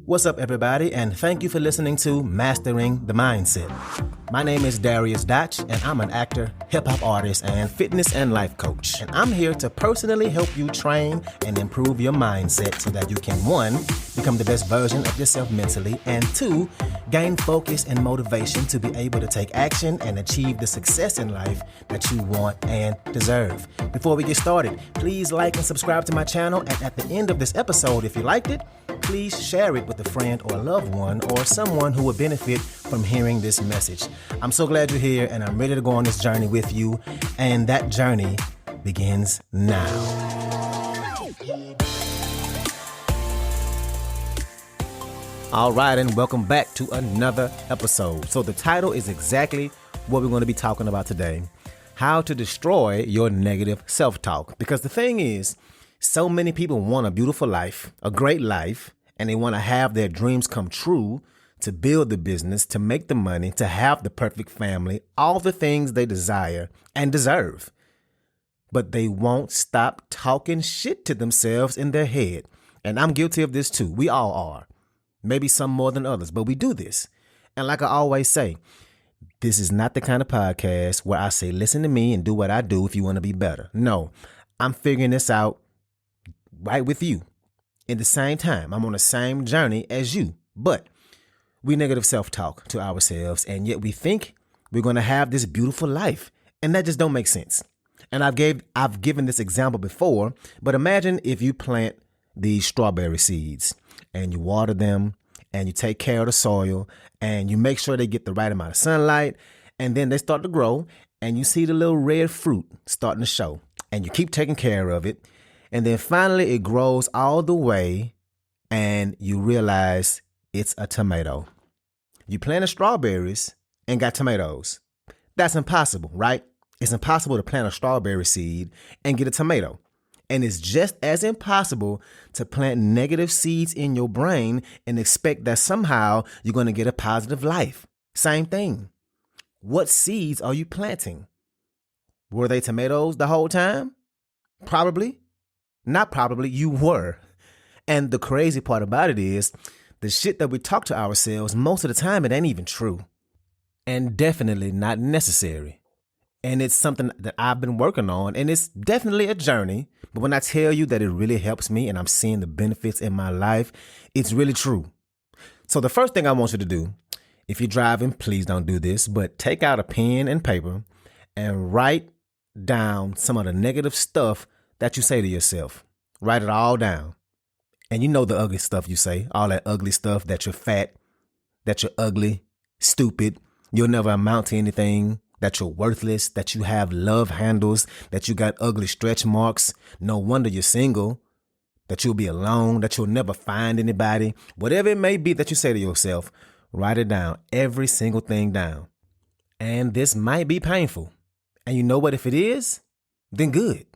What's up, everybody, and thank you for listening to Mastering the Mindset. My name is Dariusdotch, and I'm an actor, hip-hop artist, and fitness and life coach. And I'm here to personally help you train and improve your mindset so that you can, 1, become the best version of yourself mentally, and 2, gain focus and motivation to be able to take action and achieve the success in life that you want and deserve. Before we get started, please like and subscribe to my channel, and at the end of this episode, if you liked it, please share it with a friend or a loved one or someone who would benefit from hearing this message. I'm so glad you're here, and I'm ready to go on this journey with you, and that journey begins now. All right, and welcome back to another episode. So the title is exactly what we're going to be talking about today: how to destroy your negative self-talk. Because the thing is, so many people want a beautiful life, a great life, and they want to have their dreams come true, to build the business, to make the money, to have the perfect family, all the things they desire and deserve. But they won't stop talking shit to themselves in their head. And I'm guilty of this too. We all are. Maybe some more than others, but we do this. And like I always say, this is not the kind of podcast where I say, listen to me and do what I do if you want to be better. No, I'm figuring this out right with you. In the same time, I'm on the same journey as you, but we negative self-talk to ourselves, and yet we think we're going to have this beautiful life, and that just don't make sense. And I've given this example before, but imagine if you plant these strawberry seeds and you water them and you take care of the soil and you make sure they get the right amount of sunlight, and then they start to grow and you see the little red fruit starting to show, and you keep taking care of it. And then finally it grows all the way and you realize it's a tomato. You planted strawberries and got tomatoes. That's impossible, right? It's impossible to plant a strawberry seed and get a tomato. And it's just as impossible to plant negative seeds in your brain and expect that somehow you're going to get a positive life. Same thing. What seeds are you planting? Were they tomatoes the whole time? Probably. Not probably, you were. And the crazy part about it is, the shit that we talk to ourselves, most of the time, it ain't even true. And definitely not necessary. And it's something that I've been working on, and it's definitely a journey. But when I tell you that it really helps me and I'm seeing the benefits in my life, it's really true. So the first thing I want you to do, if you're driving, please don't do this, but take out a pen and paper and write down some of the negative stuff that you say to yourself. Write it all down. And you know the ugly stuff you say, all that ugly stuff, that you're fat, that you're ugly, stupid, you'll never amount to anything, that you're worthless, that you have love handles, that you got ugly stretch marks, no wonder you're single, that you'll be alone, that you'll never find anybody. Whatever it may be that you say to yourself, write it down, every single thing down. And this might be painful. And you know what? If it is, then good.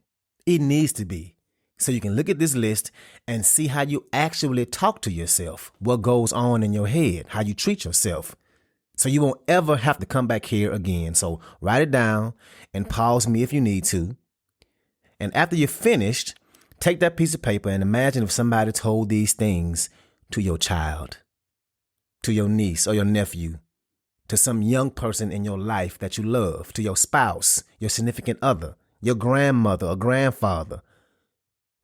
It needs to be. So you can look at this list and see how you actually talk to yourself, what goes on in your head, how you treat yourself. So you won't ever have to come back here again. So write it down and pause me if you need to. And after you're finished, take that piece of paper and imagine if somebody told these things to your child, to your niece or your nephew, to some young person in your life that you love, to your spouse, your significant other, your grandmother or grandfather.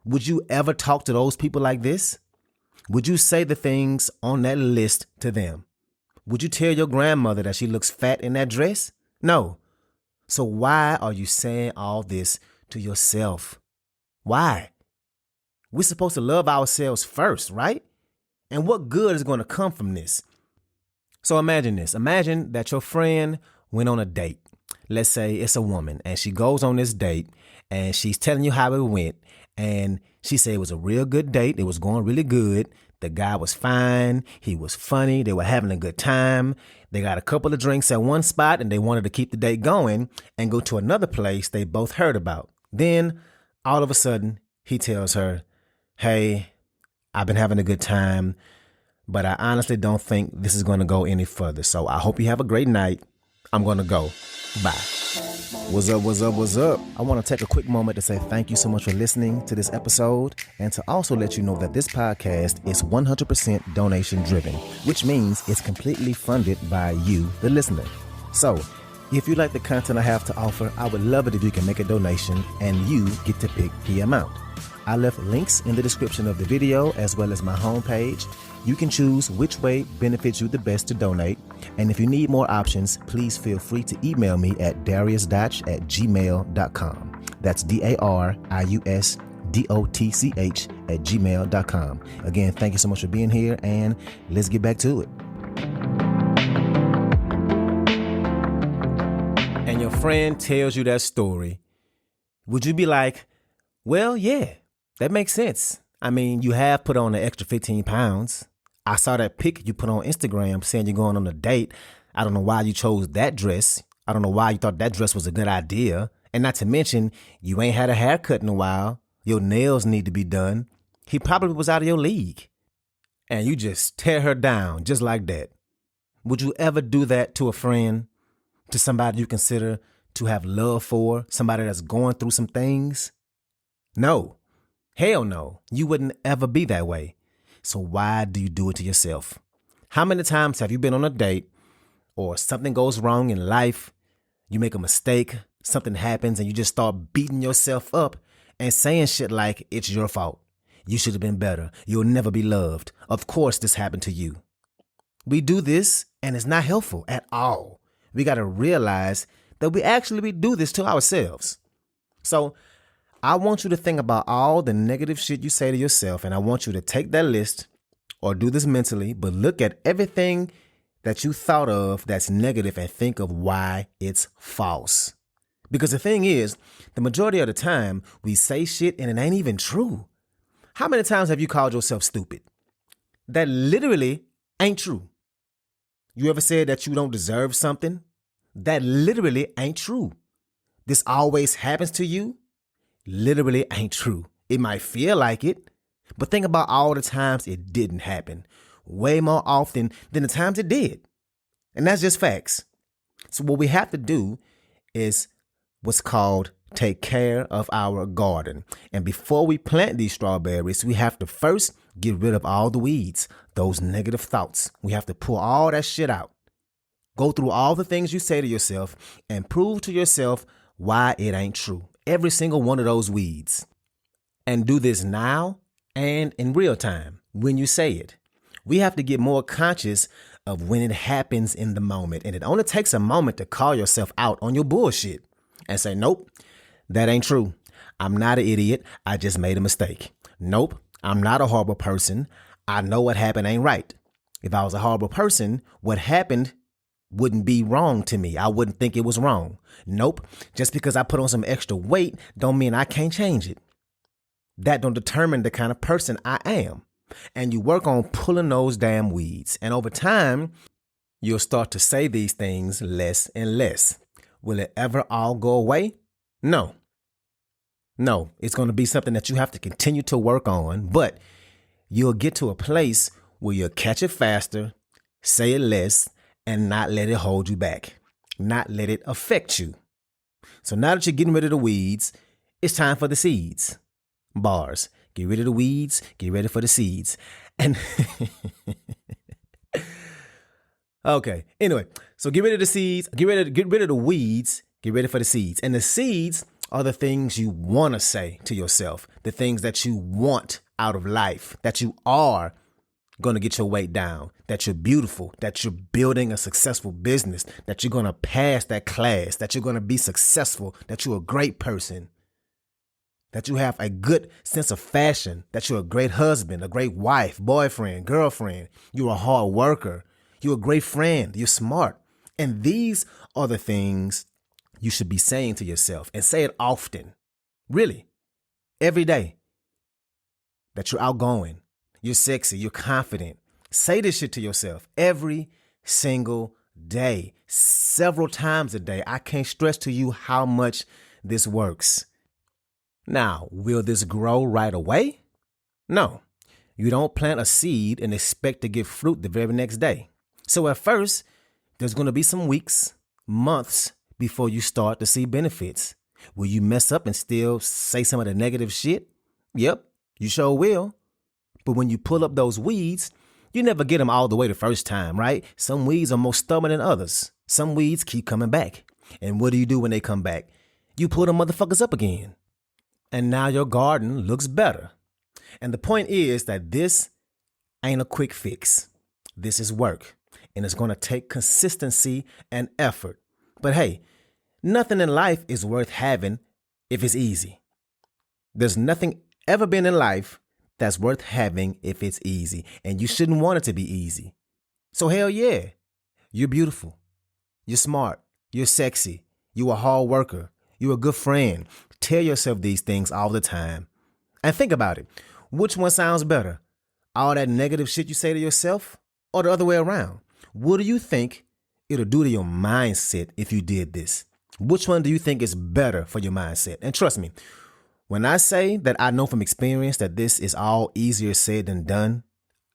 Would you ever talk to those people like this? Would you say the things on that list to them? Would you tell your grandmother that she looks fat in that dress? No. So why are you saying all this to yourself? Why? We're supposed to love ourselves first, right? And what good is going to come from this? So imagine this. Imagine that your friend went on a date. Let's say it's a woman, and she goes on this date and she's telling you how it went. And she said it was a real good date. It was going really good. The guy was fine. He was funny. They were having a good time. They got a couple of drinks at one spot and they wanted to keep the date going and go to another place they both heard about. Then all of a sudden he tells her, hey, I've been having a good time, but I honestly don't think this is going to go any further. So I hope you have a great night. I'm going to go. Bye. What's up, what's up, what's up? I want to take a quick moment to say thank you so much for listening to this episode and to also let you know that this podcast is 100% donation driven, which means it's completely funded by you, the listener. So, if you like the content I have to offer, I would love it if you can make a donation and you get to pick the amount. I left links in the description of the video as well as my homepage. You can choose which way benefits you the best to donate. And if you need more options, please feel free to email me at dariusdotch@gmail.com. That's dariusdotch@gmail.com. Again, thank you so much for being here, and let's get back to it. And your friend tells you that story, would you be like, well, yeah, that makes sense. I mean, you have put on an extra 15 pounds. I saw that pic you put on Instagram saying you're going on a date. I don't know why you chose that dress. I don't know why you thought that dress was a good idea. And not to mention, you ain't had a haircut in a while. Your nails need to be done. He probably was out of your league. And you just tear her down just like that. Would you ever do that to a friend? To somebody you consider to have love for? Somebody that's going through some things? No. Hell no. You wouldn't ever be that way. So why do you do it to yourself? How many times have you been on a date or something goes wrong in life? You make a mistake, something happens, and you just start beating yourself up and saying shit like it's your fault. You should have been better. You'll never be loved. Of course this happened to you. We do this and it's not helpful at all. We got to realize that we do this to ourselves. So I want you to think about all the negative shit you say to yourself, and I want you to take that list or do this mentally, but look at everything that you thought of that's negative and think of why it's false. Because the thing is, the majority of the time we say shit and it ain't even true. How many times have you called yourself stupid? That literally ain't true. You ever said that you don't deserve something? That literally ain't true. This always happens to you? Literally ain't true. It might feel like it, but think about all the times it didn't happen. Way more often than the times it did. And that's just facts. So what we have to do is what's called take care of our garden. And before we plant these strawberries, we have to first get rid of all the weeds, those negative thoughts. We have to pull all that shit out. Go through all the things you say to yourself and prove to yourself why it ain't true. Every single one of those weeds. And do this now and in real time when you say it. We have to get more conscious of when it happens in the moment. And it only takes a moment to call yourself out on your bullshit and say, nope, that ain't true. I'm not an idiot. I just made a mistake. Nope, I'm not a horrible person. I know what happened ain't right. If I was a horrible person, what happened wouldn't be wrong to me. I wouldn't think it was wrong. Nope. Just because I put on some extra weight don't mean I can't change it. That don't determine the kind of person I am. And you work on pulling those damn weeds. And over time, you'll start to say these things less and less. Will it ever all go away? No. No, it's going to be something that you have to continue to work on, but you'll get to a place where you'll catch it faster, say it less, and not let it hold you back, not let it affect you. So now that you're getting rid of the weeds, it's time for the seeds. Bars. Get rid of the weeds, get ready for the seeds. And okay, anyway, so get rid of the seeds, get rid of the weeds, get ready for the seeds. And the seeds are the things you want to say to yourself, the things that you want out of life, that you are going to get your weight down, that you're beautiful, that you're building a successful business, that you're going to pass that class, that you're going to be successful, that you're a great person, that you have a good sense of fashion, that you're a great husband, a great wife, boyfriend, girlfriend, you're a hard worker, you're a great friend, you're smart. And these are the things you should be saying to yourself, and say it often, really, every day, that you're outgoing. You're sexy. You're confident. Say this shit to yourself every single day, several times a day. I can't stress to you how much this works. Now, will this grow right away? No. You don't plant a seed and expect to get fruit the very next day. So at first, there's going to be some weeks, months, before you start to see benefits. Will you mess up and still say some of the negative shit? Yep, you sure will. But when you pull up those weeds, you never get them all the way the first time, right? Some weeds are more stubborn than others. Some weeds keep coming back. And what do you do when they come back? You pull them motherfuckers up again. And now your garden looks better. And the point is that this ain't a quick fix. This is work. And it's going to take consistency and effort. But hey, nothing in life is worth having if it's easy. There's nothing ever been in life that's worth having if it's easy. And you shouldn't want it to be easy. So hell yeah, you're beautiful. You're smart. You're sexy. You're a hard worker. You're a good friend. Tell yourself these things all the time. And think about it. Which one sounds better? All that negative shit you say to yourself or the other way around? What do you think it'll do to your mindset if you did this? Which one do you think is better for your mindset? And trust me, when I say that I know from experience that this is all easier said than done,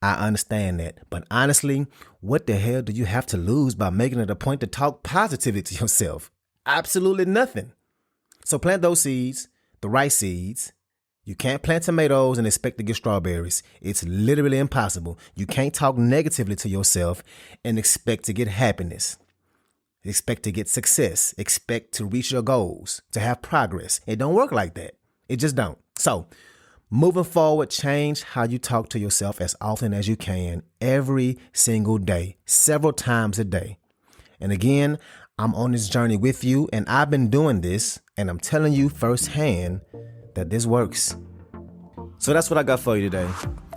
I understand that. But honestly, what the hell do you have to lose by making it a point to talk positively to yourself? Absolutely nothing. So plant those seeds, the right seeds. You can't plant tomatoes and expect to get strawberries. It's literally impossible. You can't talk negatively to yourself and expect to get happiness. Expect to get success. Expect to reach your goals, to have progress. It don't work like that. It just don't. So moving forward, change how you talk to yourself as often as you can, every single day, several times a day. And again, I'm on this journey with you, and I've been doing this, and I'm telling you firsthand that this works. So that's what I got for you today.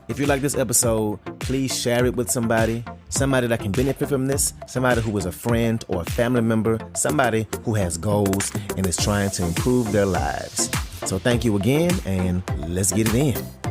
If you like this episode, please share it with somebody that can benefit from this, somebody who is a friend or a family member, somebody who has goals and is trying to improve their lives. So thank you again, and let's get it in.